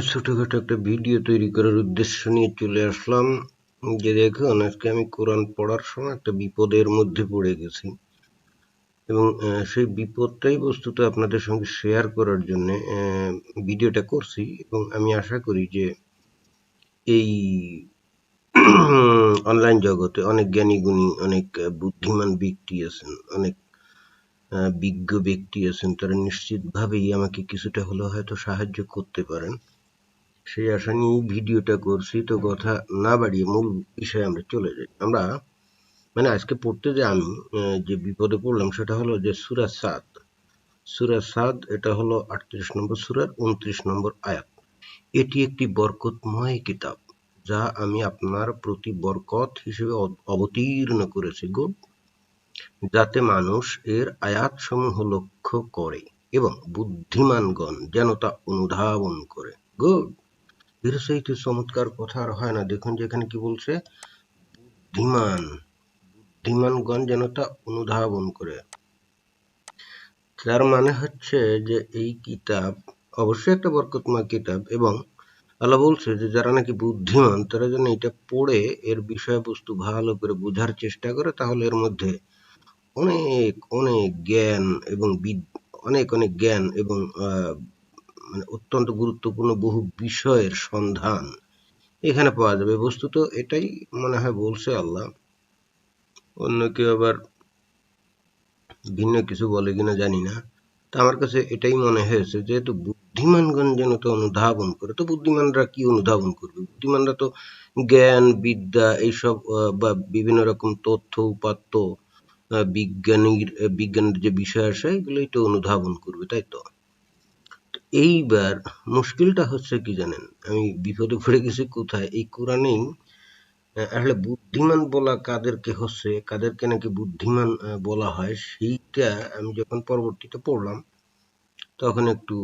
ছোটখাটো একটা ভিডিও তৈরি করার উদ্দেশ্য নিয়ে চলে আসলাম। যে দেখুন, আজকে আমি কোরআন পড়ার সময় একটা বিপদের মধ্যে পড়ে গেছি এবং সেই বিপদটাই বস্তুত আপনাদের সঙ্গে শেয়ার করার জন্য ভিডিওটা করছি। এবং আমি আশা করি যে এই অনলাইন জগতে অনেক জ্ঞানী গুণী, অনেক বুদ্ধিমান ব্যক্তি আছেন, অনেক বিজ্ঞ ব্যক্তি আছেন, তারা নিশ্চিতভাবেই আমাকে কিছুটা হলেও হয়তো সাহায্য করতে পারেন। সেই আশা নিয়ে ভিডিওটা করছি। তো কথা না বাড়িয়ে মূল বিষয়ে আমরা চলে যাই। আমরা আজকে পড়তে যে আমি যে বিপদে পড়লাম সেটা হলো যে সূরা সাদ এটা হলো 38 নম্বর সূরার 29 নম্বর আয়াত। এটি একটি বরকতময় কিতাব যা আমি আপনার প্রতি বরকত হিসেবে অবতীর্ণ করেছি যাতে মানুষ এর আয়াতসমূহ লক্ষ্য করে এবং বুদ্ধিমানগণ যেন তা অনুধাবন করে। এর চাইতে চমৎকার কথা আর হয় না। দেখুন যে এখানে কি বলছে, বুদ্ধিমানগণ যেন তা অনুধাবন করে। তার মানে হচ্ছে যে এই কিতাব অবশ্যই একটা বরকতময় কিতাব এবং আল্লাহ বলছে যে যারা নাকি বুদ্ধিমান তারা যেন এটা পড়ে এর বিষয়বস্তু ভালো করে বোঝার চেষ্টা করে, তাহলে এর মধ্যে অনেক অনেক জ্ঞান এবং অনেক অনেক জ্ঞান এবং অত্যন্ত গুরুত্বপূর্ণ বহু বিষয়ের সন্ধান এখানে পাওয়া যাবে। বস্তুত এটাই মনে হয় বলছে আল্লাহ। অন্য কেউ আবার ভিন্ন কিছু বলে কিনা জানি না। তা আমার কাছে এটাই মনে হয়েছে, যেহেতু বুদ্ধিমানগণ যেন তো অনুধাবন করে, তো বুদ্ধিমানরা কি অনুধাবন করবে? বুদ্ধিমানরা তো জ্ঞান বিদ্যা এইসব বা বিভিন্ন রকম তথ্য উপাত্ত বিজ্ঞানের যে বিষয় আসে এগুলোই তো অনুধাবন করবে, তাই তো? এইবার মুশকিলটা হচ্ছে কি জানেন, আমি বিপদে পড়ে গেছি কোথায়, এই কোরআনেই আসলে বুদ্ধিমান বলা কাদেরকে নাকি বুদ্ধিমান বলা হয়, সেইটা আমি যখন পরবর্তীতে পড়লাম তখন একটু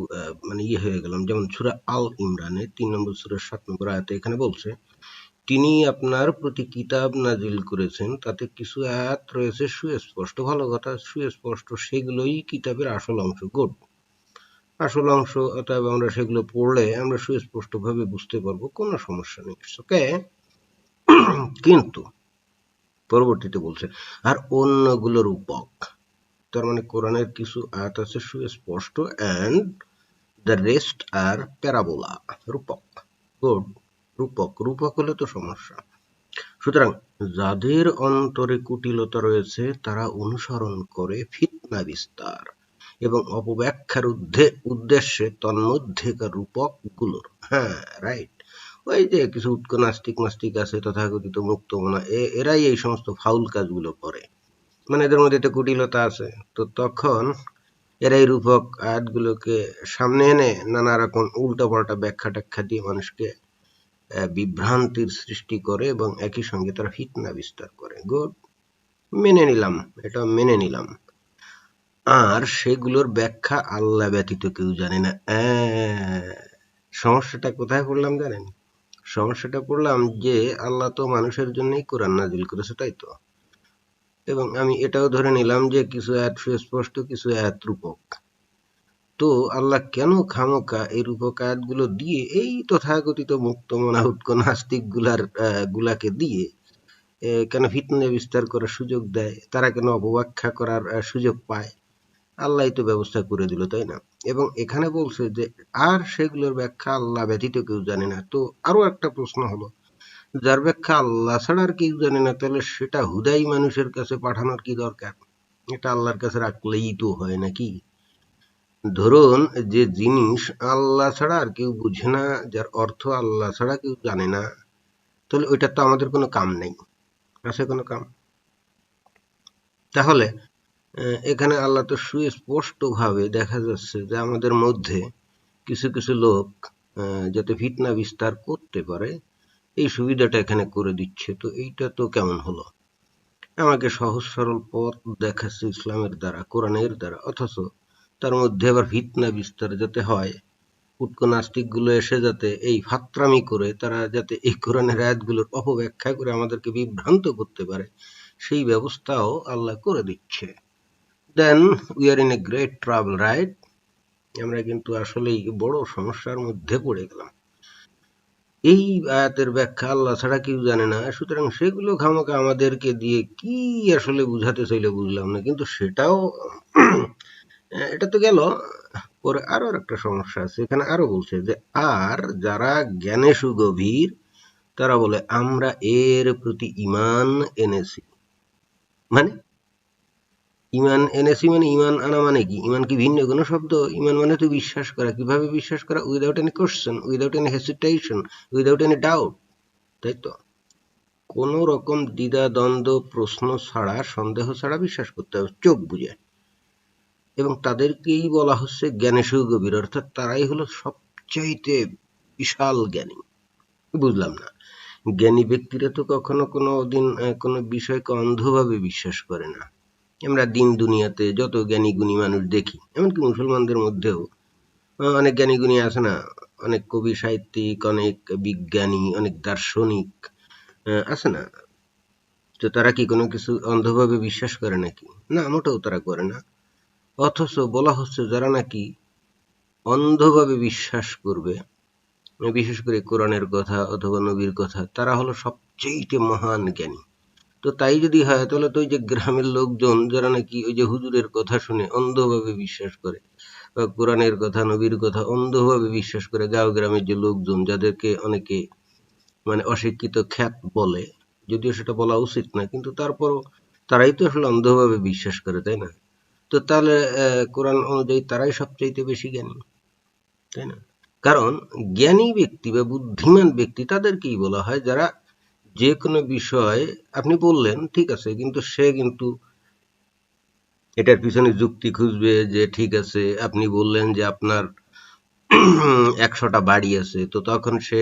ইয়ে হয়ে গেলাম। যেমন সূরা আল ইমরানে 3 নম্বর সূরার 7 নম্বর আয়াতে এখানে বলছে, তিনি আপনার প্রতি কিতাব নাজিল করেছেন, তাতে কিছু আয়াত রয়েছে সুস্পষ্ট। ভালো কথা, সুস্পষ্ট, সেগুলোই কিতাবের আসল অংশ। আসল অংশ, অতএব আমরা সেগুলো পড়লে আমরা সুস্পষ্টভাবে বুঝতে পারবো, কোনো সমস্যা নেই। ওকে, কিন্তু পরবর্তীতে বলছে আর অন্যগুলো রূপক। তার মানে কোরআনের কিছু আয়াত আছে সুস্পষ্ট অ্যান্ড দ্য রেস্ট আর প্যারাবোলা, রূপক। রূপক হলে তো সমস্যা। সুতরাং যাদের অন্তরে কুটিলতা রয়েছে তারা অনুসরণ করে ফিতনা বিস্তার এবং অপব্যাখ্যার উদ্দেশ্যে তন্মধ্যেকার রূপক গুলোর। হ্যাঁ, রাইট। ওই যে কিছু উৎকো নাস্তিক আছে, তথাকথিত মুক্তমনা, এরাই এই সমস্ত ফাউল কাজগুলো করে। এদের মধ্যে একটা কুটিলতা আছে। তো তখন এরা এই রূপক আয়াতগুলোকে সামনে এনে নানা রকম উল্টাপাল্টা ব্যাখ্যা ট্যাখ্যা দিয়ে মানুষকে বিভ্রান্তির সৃষ্টি করে এবং একই সঙ্গে তারা ফিতনা বিস্তার করে। এটা মেনে নিলাম। আর সেগুলোর ব্যাখ্যা আল্লাহ ব্যতীত কেউ জানে না। সমস্যাটা কোথায় পড়লাম জানেন? সমস্যাটা পড়লাম যে আল্লাহ তো মানুষের জন্যই কোরআন নাজিল করেছে, তাই তো? এবং আমি এটাও ধরে নিলাম যে কিছু আয়াত সুস্পষ্ট, কিছু আয়াত রূপক। তো আল্লাহ কেন খামোকা এই রূপক আয়াতগুলো দিয়ে এই তথাকথিত মুক্তমনা উৎকো নাস্তিক গুলাকে দিয়ে কেন ফিতনা বিস্তার করার সুযোগ দেয়? তারা কেন অপব্যাখ্যা করার সুযোগ পায়? আল্লাহই তো ব্যবস্থা করে দিল, তাই না? এবং এখানে বলছে যে আর সেগুলোর ব্যাখ্যা আল্লাহ ব্যতীত কেউ জানে না। তো আরো একটা প্রশ্ন হলো, যার ব্যাখ্যা আল্লাহ ছাড়া আর কেউ জানে না, তাহলে সেটা হুদাই মানুষের কাছে পাঠানোর কি দরকার? এটা আল্লাহর কাছে রাখলেই তো হয় নাকি? ধরুন যে জিনিস আল্লাহ ছাড়া আর কেউ বুঝে না, যার অর্থ আল্লাহ ছাড়া কেউ জানে না, তাহলে ওইটার তো আমাদের কোনো কাম নেই। আছে কোনো কাম? তাহলে এখানে আল্লাহ তো সুস্পষ্ট ভাবে দেখা যাচ্ছে যে আমাদের মধ্যে কিছু কিছু লোক যাতে ফিতনা বিস্তার করতে পারে এই সুবিধাটা এখানে করে দিচ্ছে। তো এইটা তো কেমন হলো? আমাকে সহজ সরল পথ দেখাচ্ছে ইসলামের দ্বারা, কোরআনের দ্বারা, অথচ তার মধ্যে আবার ফিতনা বিস্তার যাতে হয়, উটকো নাস্তিক গুলো এসে যাতে এই ফাত্রামি করে তারা যাতে এই কোরআনের আয়াতগুলোর অপব্যাখ্যা করে আমাদেরকে বিভ্রান্ত করতে পারে, সেই ব্যবস্থাও আল্লাহ করে দিচ্ছে। Then we are in a great trouble, right? আমরা কিন্তু আসলেই বড় সমস্যার মধ্যে পড়ে গেলাম। এই আয়াতের ব্যাখ্যা আল্লাহ ছাড়া কেউ জানে না, সুতরাং সেগুলো খামোকা আমাদেরকে দিয়ে কি আসলে বুঝাতে চাইলে বুঝলাম না, কিন্তু সেটাও এটা তো গেল। পরে আরো একটা সমস্যা আছে, এখানে আরো বলছে যে আর যারা জ্ঞানে সুগভীর তারা বলে আমরা এর প্রতি ঈমান এনেছি। মানে ঈমান এনেছি মানে ঈমান আনা মানে কি? ঈমান কি ভিন্ন কোনো শব্দ? ঈমান মানে তো বিশ্বাস করা। কিভাবে বিশ্বাস করা? Without any question, without any hesitation, without any doubt, তাই তো? কোনো রকম দ্বিধা দ্বন্দ্ব প্রশ্ন ছাড়া, সন্দেহ ছাড়া বিশ্বাস করতে হবে চোখ বুজে। এবং তাদেরকেই বলা হচ্ছে জ্ঞানে সুগভীর, অর্থাৎ তারাই হলো সবচাইতে বিশাল জ্ঞানী। বুঝলাম না, জ্ঞানী ব্যক্তিরা তো কখনো কোনো দিন কোনো বিষয়কে অন্ধভাবে বিশ্বাস করে না। আমরা দিন দুনিয়াতে যত জ্ঞানী গুণী মানুষ দেখি, এমনকি মুসলমানদের মধ্যেও অনেক জ্ঞানী গুণী আছে না, অনেক কবি সাহিত্যিক, অনেক বিজ্ঞানী, অনেক দার্শনিক আছে না? তো তারা কি কোনো কিছু অন্ধভাবে বিশ্বাস করে নাকি? না, মোটেও তারা করে না। অথচ বলা হচ্ছে যারা নাকি অন্ধভাবে বিশ্বাস করবে, বিশেষ করে কোরআনের কথা অথবা নবীর কথা, তারা হলো সবচেয়ে মহান জ্ঞানী। তো তাই যদি হয় তাহলে তো ওই যে গ্রামের লোকজন যারা নাকি ওই যে হুজুরের কথা শুনে অন্ধভাবে বিশ্বাস করে, বা কোরআনের কথা নবীর কথা অন্ধভাবে বিশ্বাস করে, গাঁও গ্রামের যে লোকজন যাদেরকে অনেকে মানে অশিক্ষিত খ্যাত বলে, যদিও সেটা বলা উচিত না, কিন্তু তারপরও তারাই তো আসলে অন্ধভাবে বিশ্বাস করে, তাই না? তো তাহলে কোরআন অনুযায়ী তারাই সবচাইতে বেশি জ্ঞানী, তাই না? কারণ জ্ঞানী ব্যক্তি বা বুদ্ধিমান ব্যক্তি তাদেরকেই বলা হয় যারা যে কোনো বিষয় আপনি বললেন ঠিক আছে, কিন্তু সে কিন্তু এটার পিছনে যুক্তি খুঁজবে যে ঠিক আছে আপনি বললেন যে আপনার 100টা বাড়ি আছে, তো তখন সে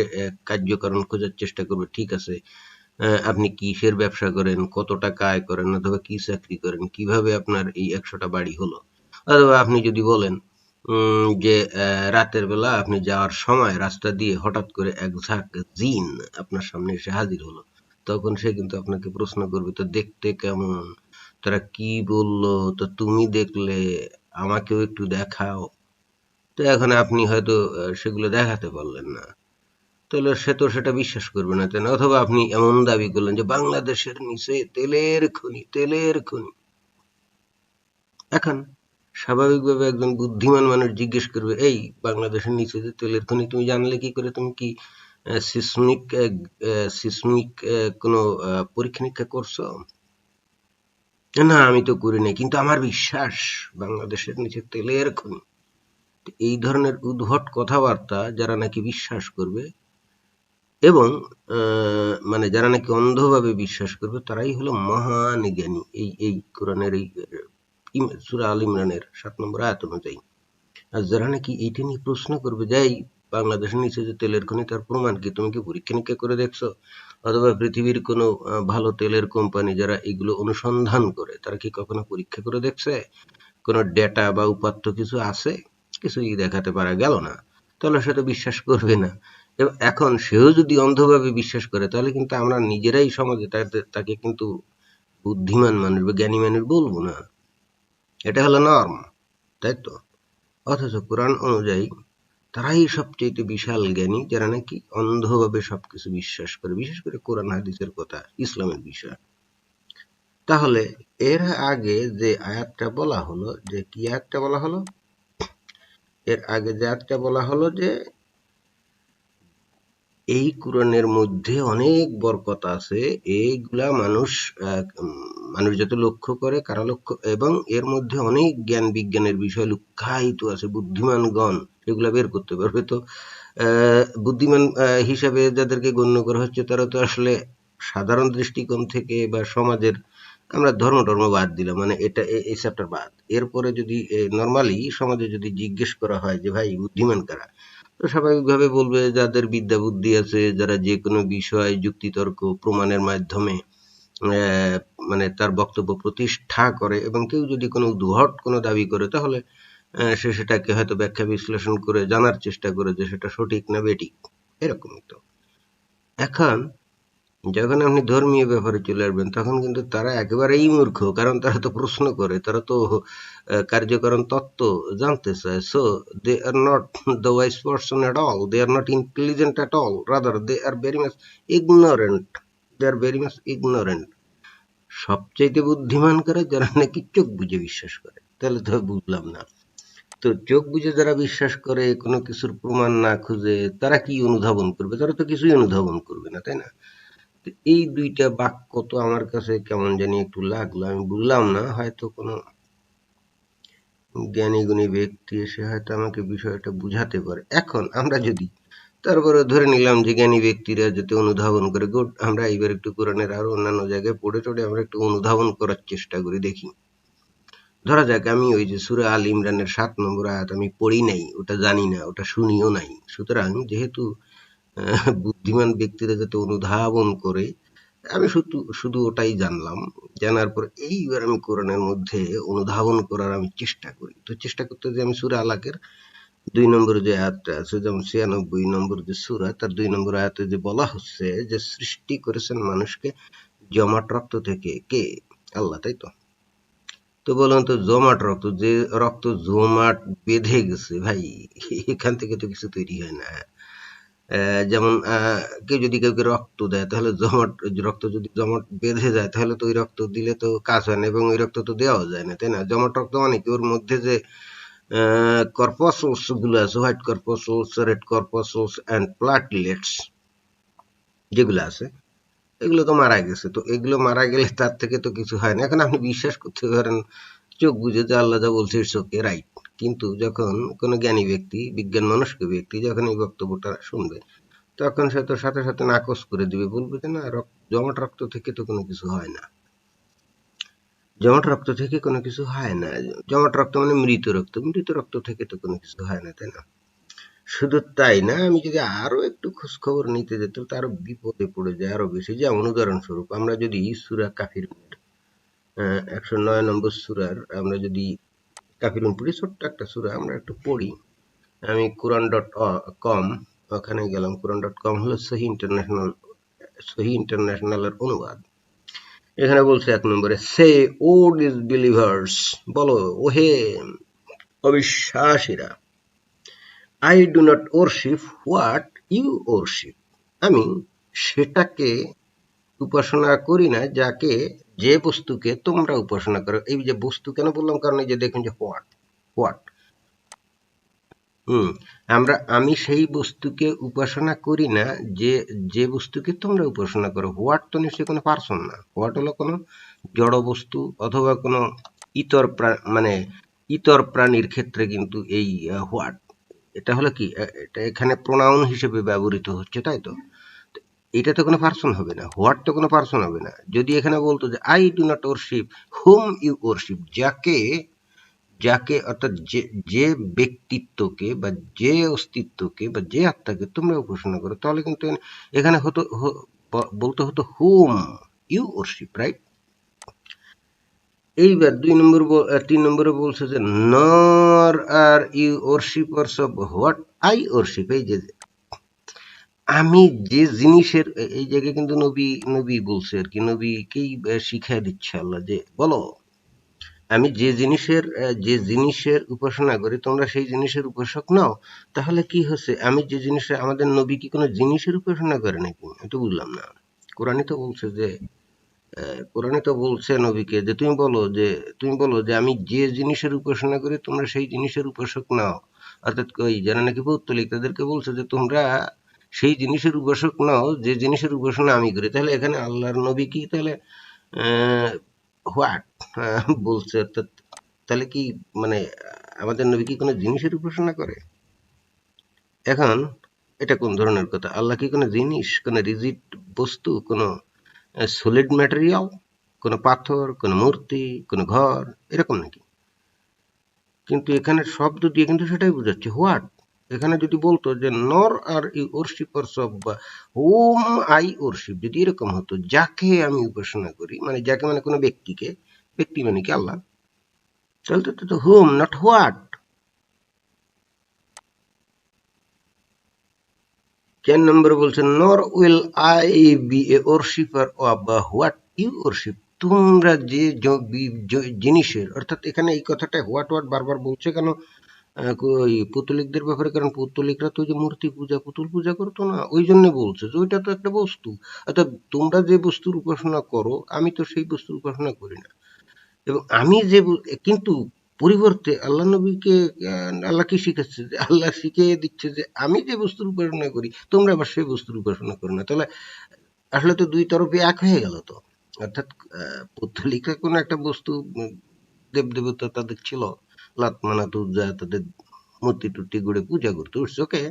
কার্যকারণ খোঁজার চেষ্টা করবে, ঠিক আছে আপনি কিসের ব্যবসা করেন, কত টাকা আয় করেন, অথবা কি চাকরি করেন, কিভাবে আপনার এই 100টা বাড়ি হলো। অথবা আপনি যদি বলেন যে রাতের বেলা আপনি যাওয়ার সময় রাস্তা দিয়ে হঠাৎ করে এক ঝাঁক জিন আপনার সামনে এসে হাজির হলো, তখন সে কিন্তু আপনাকে প্রশ্ন করবে তো দেখতে কেমন, তারা কি বললো, তো তুমি দেখলে, আমাকেও একটু দেখাও। তো এখন আপনি হয়তো সেগুলো দেখাতে পারলেন না, তাহলে সে তো সেটা বিশ্বাস করবে না, তাই না? অথবা আপনি এমন দাবি করলেন যে বাংলাদেশের নিচে তেলের খনি, তেলের খনি। এখন স্বাভাবিকভাবে একজন বুদ্ধিমান মানুষ জিজ্ঞেস করবে, এই বাংলাদেশের নিচে যে তেলের খনি তুমি জানলে কি করে? তুমি কি সিসমিক সিসমিক কোনো পরীক্ষা নিরীক্ষা করছো? না, আমি তো করি নাই, কিন্তু আমার বিশ্বাস বাংলাদেশের নিচে তেলের খনি। এই ধরনের উদ্ভট কথাবার্তা যারা নাকি বিশ্বাস করবে, এবং মানে যারা নাকি অন্ধভাবে বিশ্বাস করবে, তারাই হলো মহান জ্ঞানী। এই এই কোরআনের এই সূরা আল ইমরানের 7 নম্বর আয়াত অনুযায়ী। আর যারা নাকি এইটা নিয়ে প্রশ্ন করবে যে এই বাংলাদেশের নিচে যে তেলের খনি, তার প্রমাণ কি? তুমি কি পরীক্ষা নিরীক্ষা করে দেখছো? অথবা পৃথিবীর কোনো ভালো তেলের কোম্পানি যারা এগুলো অনুসন্ধান করে, তারা কি কখনো পরীক্ষা করে দেখছে? কোনো ডেটা বা উপাত্ত কিছু আছে? কিছুই দেখাতে পারা গেল না। তাহলে সে তো বিশ্বাস করবে না। এবং এখন সেও যদি অন্ধভাবে বিশ্বাস করে, তাহলে কিন্তু আমরা নিজেরাই সমাজে তাকে কিন্তু বুদ্ধিমান মানুষ বা জ্ঞানী মানুষ বলবো না। এটা হলো নর্ম, তাই তো? অথচ কোরআন অনুযায়ী তারাই সবচেয়ে বিশাল জ্ঞানী যারা নাকি অন্ধভাবে সবকিছু বিশ্বাস করে, বিশেষ করে কোরআন হাদিসের কথা, ইসলামের বিষয়। তাহলে এর আগে যে আয়াতটা বলা হলো, যে কি আয়াতটা বলা হলো, এর আগে যে আয়াতটা বলা হলো যে এই কোরআনের মধ্যে অনেক বরকত আছে, এইগুলা মানুষ যত লক্ষ্য করে কারা লক্ষ্য, এবং এর মধ্যে অনেক জ্ঞান বিজ্ঞানের বিষয় লুক্কায়িত আছে, বুদ্ধিমানগণ এগুলা বের করতে পারবে। তো বুদ্ধিমান হিসাবে যাদেরকে গণ্য করা হচ্ছে, তারা তো আসলে সাধারণ দৃষ্টিকোণ থেকে বা সমাজের, আমরা ধর্ম বাদ দিলাম, মানে এটা এই চ্যাপ্টার বাদ, এরপরে যদি নর্মালি সমাজে যদি জিজ্ঞেস করা হয় যে ভাই বুদ্ধিমান কারা, তো স্বাভাবিকভাবে বলবে যাদের বিদ্যা বুদ্ধি আছে, যারা যে কোনো বিষয় যুক্তিতর্ক প্রমাণের মাধ্যমে আহ, মানে তার বক্তব্য প্রতিষ্ঠা করে, এবং কেউ যদি কোনো উদ্ভট কোনো দাবি করে, তাহলে সে সেটাকে হয়তো ব্যাখ্যা বিশ্লেষণ করে জানার চেষ্টা করে যে সেটা সঠিক না বেঠিক, এরকমই তো। এখন যখন আপনি ধর্মীয় ব্যাপারে চলে আসবেন তখন কিন্তু তারা একেবারেই মূর্খ, কারণ তারা তো প্রশ্ন করে, তারা তো কার্যকরণ তত্ত্ব জানতে চায়। So they are not the wise person at all, they are not intelligent at all, rather they are very much ignorant, they are very much ignorant. সবচাইতে বুদ্ধিমান করে যারা নাকি চোখ বুঝে বিশ্বাস করে। তাহলে তো বুঝলাম না, তো চোখ বুঝে যারা বিশ্বাস করে কোনো কিছুর প্রমাণ না খুঁজে, তারা কি অনুধাবন করবে? তারা তো কিছুই অনুধাবন করবে না, তাই না? তো এই দুইটা বাক্য তো আমার কাছে কেমন জানি একটু লাগলো, আমি বললাম না, হয়তো কোনো জ্ঞানী গুণী ব্যক্তি এসে হয়তো আমাকে বিষয়টা বুঝাতে পারে। এখন আমরা যদি তারপরে ধরে নিলাম যে জ্ঞানী ব্যক্তিরা যাতে অনুধাবন করে, গুড, আমরা এইবার একটু কোরআনের আরো অন্যান্য জায়গায় পড়ে টড়ে আমরা একটু অনুধাবন করার চেষ্টা করি, দেখি। ধরা যাক আমি ওই যে সূরা আল ইমরানের ৭ নম্বর আয়াত আমি পড়ি নাই, ওটা জানি না, ওটা শুনিও নাই। সুতরাং যেহেতু বুদ্ধিমান ব্যক্তিরা যাতে অনুধাবন করে, আমি শুধু শুধু ওটাই জানলাম। জানার পর এইবার আমি কোরআনের মধ্যে অনুধাবন করার আমি চেষ্টা করি। তো চেষ্টা করতে যে আমি সূরা আলাকের ২ নম্বর যে আয়াতটা আছে, যেমন ৯৬ নম্বর যে সূরা, তার ২ নম্বর আয়াতে যে বলা হচ্ছে যে সৃষ্টি করেছেন মানুষকে জমাট রক্ত থেকে, কে? আল্লাহ, তাই তো? তো বলুন তো, জমাট রক্ত, যে রক্ত জমাট বেঁধে গেছে ভাই, এখান থেকে তো কিছু তৈরি হয় না। যেমন কেউ যদি কাউকে রক্ত দেয়, তাহলে জমাট রক্ত যদি জমাট বেঁধে যায়, তাহলে তো ওই রক্ত দিলে তো কাজ হয় না, এবং ওই রক্ত তো দেওয়াও যায় না, তাই না? জমাট রক্ত মানে কি, ওর মধ্যে যে কর্পসলস গুলো আছে, হোয়াইট কর্পসলস, রেড কর্পসলস অ্যান্ড প্লাটলেটস যেগুলো আছে, এগুলো তো মারা গেছে। তো এগুলো মারা গেলে তার থেকে তো কিছু হয় না। এখন আপনি বিশ্বাস করতে পারেন চোখ বুঝে যে আল্লাহ যা বলছে ইটস ওকে, রাইট। কিন্তু যখন কোনো জ্ঞানী ব্যক্তি, বিজ্ঞান মনস্ক ব্যক্তি যখন এই বক্তব্যটা শুনবে, তখন সে তো সাথে সাথে নাকচ করে দিবে, বলবে যে না, জমাট রক্ত থেকে তো কোনো কিছু হয় না, জমাট রক্ত থেকে কোনো কিছু হয় না, জমাট রক্ত মানে মৃত রক্ত, মৃত রক্ত থেকে তো কোনো কিছু হয় না, তাই না? শুধু তাই না, আমি যদি আরো একটু খোঁজ খবর নিতে যেতাম, তো আরো বিপদে পড়ে যায় আরো বেশি। যেমন উদাহরণস্বরূপ, আমরা যদি সূরা কাফির ১০৯ নম্বর সূরার আমরা যদি কাফিরুন পড়ি, ছোট্ট একটা সূরা, আমরা একটু পড়ি। আমি কোরআন.কম ওখানে গেলাম। কোরআন.কম হলো সহি ইন্টারন্যাশনালের অনুবাদ। এখানে বলছে ১ নম্বরে, সে ও ডিসবিলিভার্স, বলো ওহে অবিশ্বাসীরা, I do not worship what you worship, আমি সেটাকে উপাসনা করি না যাকে, যে বস্তুকে তোমরা উপাসনা করো। এই যে বস্তু কেন বললাম, কারণ এই যে দেখুন যে হোয়াট, হোয়াট, আমি সেই বস্তুকে উপাসনা করি না যে, যে বস্তুকে তোমরা উপাসনা করো। হোয়াট তো নিশ্চয়ই কোনো পার্সন না, হোয়াট হলো কোনো জড় বস্তু অথবা কোনো ইতর মানে ইতর প্রাণীর ক্ষেত্রে কিন্তু এই হোয়াট, এটা হলো কি, এটা এখানে প্রোনাউন হিসেবে ব্যবহৃত হচ্ছে, তাই তো? এটা তো কোনো পার্সন হবে না, হোয়াট তো কোনো পার্সন হবে না। যদি এখানে বলতো যে I do not worship whom you worship, যাকে, যাকে অর্থাৎ যে, যে ব্যক্তিত্বকে বা যে অস্তিত্বকে বা যে আত্মাকে তোমরা উপাসনা করো, তাহলে কিন্তু এখানে হতো, বলতে হতো হুম ইউ ওরশিপ, রাইট? এইবার ৩ নম্বরে বলছে যে nor are you worshippers of what I worship. এই যে আমি যে জিনিসের, এই জায়গায় কিন্তু নবী, নবী বলছে আর কি, নবীকেই শিখাই দিচ্ছে আল্লাহ যে বলো, আমি যে জিনিসের, যে জিনিসের উপাসনা করি তোমরা সেই জিনিসের উপাসক নাও। তাহলে কি হচ্ছে, আমি যে জিনিসের, আমাদের নবী কি কোনো জিনিসের উপাসনা করে নাকি? এটা বুঝলাম না। কোরআনে তো বলছে যে, কোরআনে তো বলছে নবীকে যে তুমি বলো যে, তুমি বলো যে আমি যে জিনিসের উপাসনা করি তোমরা সেই জিনিসের উপাসক নাও। অর্থাৎ ওই যারা নাকি পৌত্তলিক তাদেরকে বলছে যে তোমরা সেই জিনিসের উপাসক নাও যে জিনিসের উপাসনা আমি করি। তাহলে এখানে আল্লাহর নবী কি তাহলে হোয়াট বলছে, অর্থাৎ তাহলে কি মানে আমাদের নবী কি কোনো জিনিসের উপাসনা করে? এখন এটা কোন ধরনের কথা? আল্লাহ কি কোনো জিনিস, কোনো রিজিড বস্তু, কোনো সলিড ম্যাটেরিয়াল, কোনো পাথর, কোনো মূর্তি, কোনো ঘর, এরকম নাকি? কিন্তু এখানে শব্দ দিয়ে কিন্তু সেটাই বোঝাচ্ছে, হোয়াট। এখানে যদি বলতো যে nor are you worshippers of, বা হোম আই ওরশিপ, যদি এরকম হতো যাকে আমি উপাসনা করি, মানে যাকে মানে কোনো ব্যক্তিকে, ব্যক্তি মানে কি আল্লাহ, তাহলে তো হোম নট হোয়াট। 4 নম্বরে বলছেন nor will I be a worshipper of what you worship. তোমরা যে জিনিসের, অর্থাৎ এখানে এই কথাটা হোয়াট হোয়াট বারবার বলছে কেন ওই পুতলিকদের ব্যাপারে, কারণ পুতলিকরা তো যে মূর্তি পূজা পুতুল পূজা করতো না, ওই জন্য বলছে যে ওইটা তো একটা বস্তু, অর্থাৎ তোমরা যে বস্তুর উপাসনা করো আমি তো সেই বস্তুর উপাসনা করি না। এবং আমি যে কিন্তু পরিবর্তে আল্লাহ নবীকে আল্লাহ কি শিখাচ্ছে, যে আল্লাহ শিখিয়ে দিচ্ছে যে আমি যে বস্তুর উপাসনা করি তোমরা আবার সেই বস্তুর উপাসনা করো না। তাহলে আসলে তো দুই তরফে এক হয়ে গেল তো। অর্থাৎ পুত্তলিকা কোনো একটা বস্তু, দেব দেবতা তাদের ছিল, লাত মানাত উজ্জা, তাদের মূর্তি টুর্তি গড়ে পূজা করতে উঠছে, ওকে।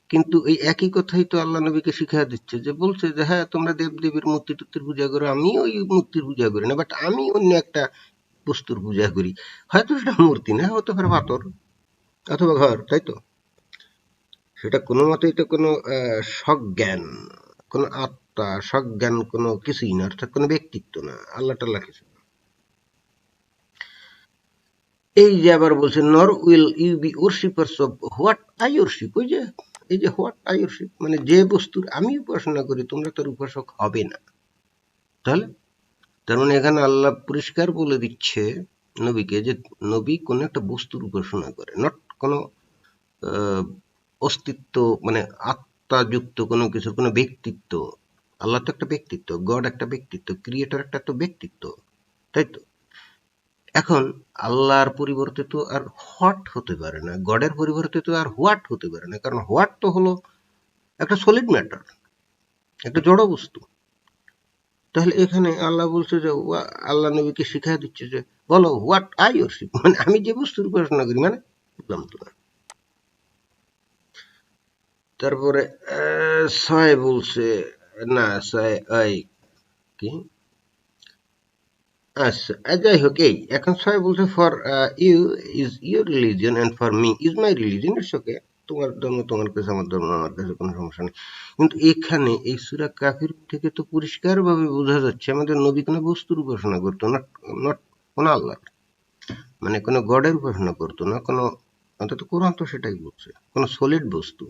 কিন্তু এই একই কথাই তো আল্লাহ নবীকে শিখা দিচ্ছে, যে বলছে যে হ্যাঁ তোমরা দেব দেবীর মূর্তি টুর্তির পূজা করো, আমি ওই মূর্তির পূজা করি না, বাট আমি অন্য একটা বস্তুর পূজা করি। হয়তো সেটা মূর্তি না, হতে পারে পাথর অথবা ঘর, তাই তো। সেটা কোনো মতেই তো কোনো সজ্ঞান, কোনো আত্মা, সজ্ঞান কোনো কিছুই না, অর্থাৎ কোনো ব্যক্তিত্ব না, আল্লাহ টাল্লাহ কিছু না। এই যে আবার বলছে nor will you be worshippers of what I worship. ওই যে এই যে হোয়াট আই ওরশিপ মানে যে বস্তুর আমি উপাসনা করি তোমরা তার উপাসক হবে না। তাহলে তার মানে এখানে আল্লাহ পরিষ্কার বলে দিচ্ছে নবীকে যে নবী কোন একটা বস্তুর উপাসনা করে, নট কোনো অস্তিত্ব, মানে আত্মাযুক্ত কোনো কিছুর কোনো ব্যক্তিত্ব। আল্লাহ তো একটা ব্যক্তিত্ব, গড একটা ব্যক্তিত্ব, ক্রিয়েটর একটা তো ব্যক্তিত্ব, তাই তো। এখন আল্লাহর পরিবর্তে তো আর হোয়াট হতে পারে না, গডের পরিবর্তে তো আর হোয়াট হতে পারে না, কারণ হোয়াট তো হলো একটা সলিড ম্যাটার, একটা জড় বস্তু। তাহলে এখানে আল্লাহ বলছে যে আল্লাহ নবীকে শিখাই দিচ্ছে যে বলো হোয়াট আই ওরশিপ, মানে আমি যে বস্তুর উপাসনা করি, মানে বুঝলাম তো না। তারপরে 6 বলছে, না 6 আই কি, আচ্ছা যাই হোক, এই এখন 6 বলছে for you is your religion and for me is my religion, it's okay. তোমার ধর্ম তোমার কাছে, আমার ধর্ম আমার কাছে, কোনো সমস্যা নেই। কিন্তু এখানে এই সূরা কাফির থেকে তো পরিষ্কারভাবে বোঝা যাচ্ছে আমাদের নবী কোনো বস্তুর উপাসনা করতো না, নট কোনো আল্লাহ, মানে কোনো গডের উপাসনা করতো না, কোনো, অন্তত কোরআন তো সেটাই বলছে, কোনো সলিড বস্তু।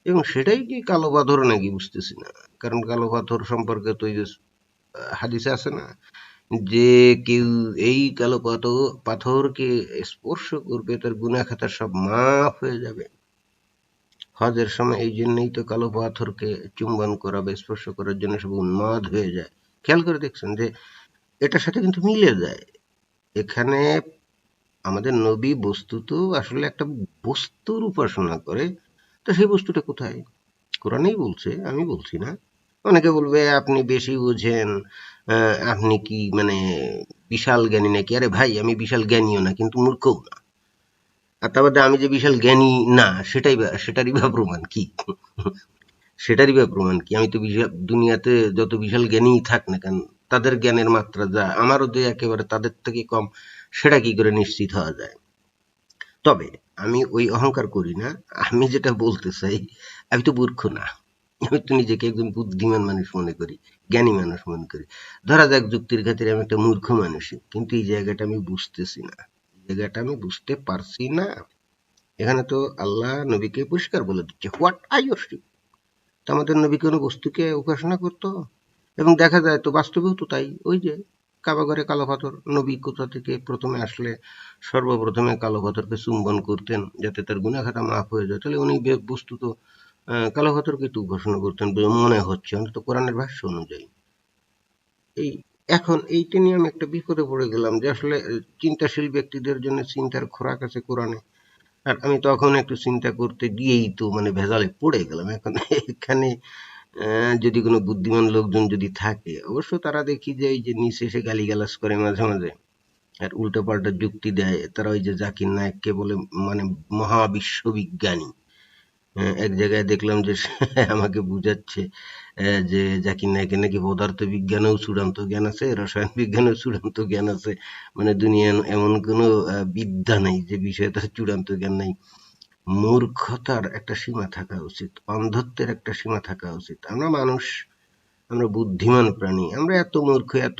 এবং সেটাই কি কালো পাথর নাকি বুঝতেছি না, কারণ কালো পাথর সম্পর্কে তো এই যে হাদিসে আছে না, যে কেউ এই কালো পাথরকে স্পর্শ করবে তার গুনাহ খাতা সব মাফ হয়ে যাবে। হজের সময় এই জন্যই তো কালো পাথরকে চুম্বন করা বা স্পর্শ করার জন্য সব উন্মাদ হয়ে যায়। খেয়াল করে দেখছেন যে এটার সাথে কিন্তু মিলে যায়। এখানে আমাদের নবী বস্তুত আসলে একটা বস্তুর উপাসনা করে, তো সেই বস্তুটা কোথায়? কোরআনেই বলছে, আমি বলছি না। অনেকে বলবে আপনি বেশি বুঝেন, আপনি কি মানে বিশাল জ্ঞানী নাকি? আরে ভাই আমি বিশাল জ্ঞানীও না কিন্তু মূর্খও না। আর তার বাদে আমি যে বিশাল জ্ঞানী না সেটারই বা প্রমাণ কি? সেটারই বা প্রমাণ কি? আমি তো বিশাল, দুনিয়াতে যত বিশাল জ্ঞানী থাক না কেন তাদের জ্ঞানের মাত্রা যা, আমারও যে একেবারে তাদের থেকে কম, সেটা কি করে নিশ্চিত হওয়া যায়? তবে আমি ওই অহংকার করি না। আমি যেটা বলতে চাই, আমি তো মূর্খ না, আমি তো নিজেকে একজন বুদ্ধিমান মানুষ মনে করি, জ্ঞানী মানুষ মনে করি। ধরা যাক যুক্তির খাতিরে আমি একটা মূর্খ মানুষই, কিন্তু এই জায়গাটা আমি বুঝতেছি না, এই জায়গাটা আমি বুঝতে পারছি না। এখানে তো আল্লাহ নবীকে পরিষ্কার বলে দিচ্ছে হোয়াট আই ইউরশিপ। আমাদের নবী কোনো বস্তুকে উপাসনা করতো, এবং দেখা যায় তো বাস্তবেও তো তাই। ওই যে কাবাঘরে কালো পাথর, নবী কোথা থেকে প্রথমে আসলে সর্বপ্রথমে কালো পাথরকে চুম্বন করতেন যাতে তার গুনাহ খাতা মাফ হয়ে যায়। তাহলে উনি বস্তুত কালো পাথরকে তো উপাসনা করতেন বলে মনে হচ্ছে, অন্তত কোরআনের ভাষ্য অনুযায়ী। এই এখন এইটা নিয়ে আমি একটা বিপদে পড়ে গেলাম, যে আসলে চিন্তাশীল ব্যক্তিদের জন্য চিন্তার খোরাক আছে কোরআনে। আর আমি তখন একটু চিন্তা করতে গিয়েই তো মানে ভেজালে পড়ে গেলাম। এখন এখানে যদি কোনো বুদ্ধিমান লোকজন যদি থাকে, অবশ্য তারা দেখি যে এই যে নিচে এসে গালিগালাজ করে মাঝে মাঝে, আর উল্টোপাল্টা যুক্তি দেয়। তারা ওই যে জাকির নায়েককে বলে মানে মহাবিশ্ববিজ্ঞানী। এক জায়গায় দেখলাম যে সে আমাকে বুঝাচ্ছে যে জাকির নায়েকের নাকি পদার্থ বিজ্ঞানেও চূড়ান্ত জ্ঞান আছে, রসায়ন বিজ্ঞানেও চূড়ান্ত জ্ঞান আছে, মানে দুনিয়ার এমন কোনো বিদ্যা নেই যে বিষয়ে তার চূড়ান্ত জ্ঞান নেই। মূর্খতার একটা সীমা থাকা উচিত, অন্ধত্বের একটা সীমা থাকা উচিত। আমরা মানুষ, আমরা বুদ্ধিমান প্রাণী, আমরা এত মূর্খ, এত